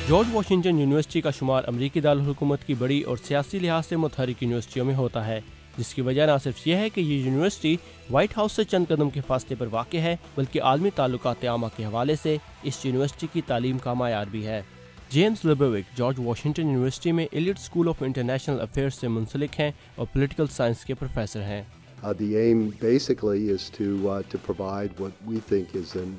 George Washington University का शुमार अमरीकी दारुल हुकूमत की बड़ी और सियासी लिहाज से मुतहरिक यूनिवर्सिटियों में होता है, जिसकी वजह न सिर्फ यह है कि ये यूनिवर्सिटी व्हाइट हाउस से चंद कदम के फासले पर वाक़ है, बल्कि आलमी ताल्लुकात आमा के हवाले से इस यूनिवर्सिटी की तालीम का मायार भी है। James Lebovic George Washington University में Elliott School of International Affairs से मुंसलिक हैं और पॉलिटिकल साइंस के प्रोफेसर हैं। The aim basically is to provide what we think is an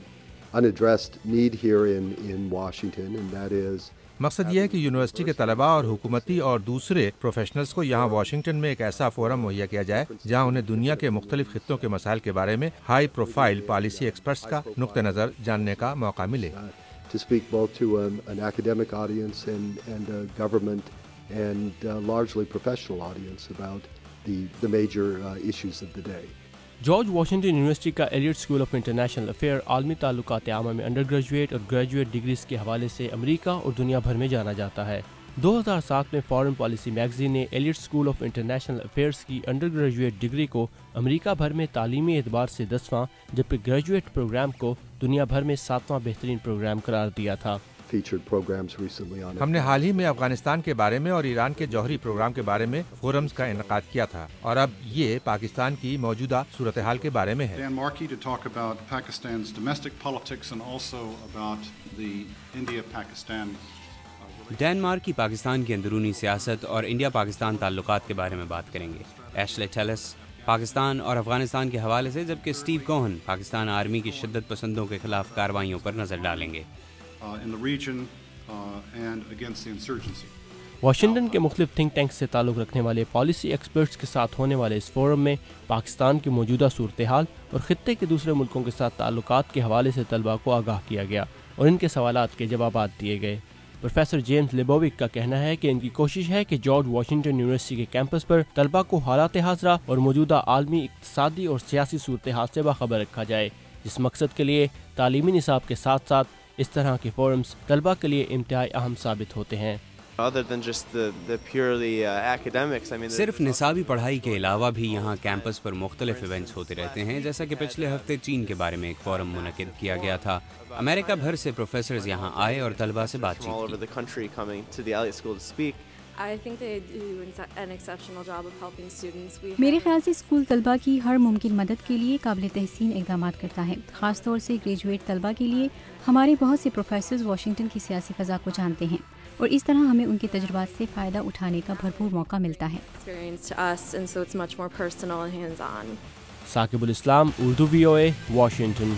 unaddressed need here in Washington, and that is मकसद ये है कि यूनिवर्सिटी के तलबा और हुकूमती और दूसरे प्रोफेशनल्स को यहाँ वाशिंगटन में एक ऐसा फोरम मुहैया किया जाए जहाँ उन्हें दुनिया के मुख्तलिफ खित्तों के मसाइल के बारे में हाई प्रोफाइल पॉलिसी एक्सपर्ट्स का नुक्ते नज़र जानने का मौका मिले। To speak both to an academic audience and a government and largely professional audience about the major issues of the day. George Washington University का Elliott School of International Affair आलमी ताल्लुकात आमा में अंडर ग्रेजुएट और graduate degrees के हवाले से America और दुनिया भर में जाना जाता है। 2007 में फॉरेन पॉलिसी मैगजीन ने Elliott School of International Affairs की अंडर ग्रेजुएट डिग्री को अमेरिका भर में तालीमी एतबार से 10वां जबकि ग्रेजुएट प्रोग्राम को दुनिया भर में 7वां बेहतरीन प्रोग्राम करार दिया था। हमने हाल ही में अफगानिस्तान के बारे में और ईरान के जौहरी प्रोग्राम के बारे में फोरम्स का इनकाद किया था और अब ये पाकिस्तान की मौजूदा सूरत हाल के बारे में है। डैन मार्की पाकिस्तान की अंदरूनी सियासत और इंडिया पाकिस्तान ताल्लुकात के बारे में बात करेंगे। एशले टेलस पाकिस्तान और अफगानिस्तान के हवाले से, जबकि स्टीव कोहन पाकिस्तान आर्मी की शिद्दत पसंदों के खिलाफ कार्रवाइयों पर नजर डालेंगे। वाशिंगटन के मुख्तलिफ थिंक टैंक से ताल्लुक़ रखने वाले पॉलिसी एक्सपर्ट्स के साथ होने वाले इस फोरम में पाकिस्तान की मौजूदा सूरत हाल और खित्ते के दूसरे मुल्कों के साथ ताल्लुकात के हवाले से तलबा को आगाह किया गया और इनके सवालात के जवाबात दिए गए। प्रोफेसर जेम्स लिबोविक का कहना है कि इनकी कोशिश है कि जॉर्ज वाशिंगटन यूनिवर्सिटी के कैंपस पर तलबा को हालात हाज़रा और मौजूदा आलमी इक़्तिसादी और सियासी सूरत हाल से बाखबर रखा जाए, जिस मकसद के लिए तालीमी निसाब के साथ साथ इस तरह के फोरम्स तलबा के लिए इंतहाई अहम साबित होते हैं। सिर्फ निसाबी पढ़ाई के अलावा भी यहाँ कैंपस पर मुख्तलिफ इवेंट्स होते रहते हैं, जैसा कि पिछले हफ्ते चीन के बारे में एक फोरम मुनक़िद किया गया था। अमेरिका भर से प्रोफेसर्स यहाँ आए और तलबा से बातचीत की। मेरे ख्याल से स्कूल तलबा की हर मुमकिन मदद के लिए काबिल तहसीन इक़दाम करता है। ख़ास तौर से ग्रेजुएट तलबा के लिए हमारे बहुत से प्रोफेसर्स वाशिंगटन की सियासी फ़ज़ा को जानते हैं और इस तरह हमें उनके तजुर्बात से फ़ायदा उठाने का भरपूर मौका मिलता है। साकिबुल इस्लाम, उर्दू VOA, वाशिंगटन।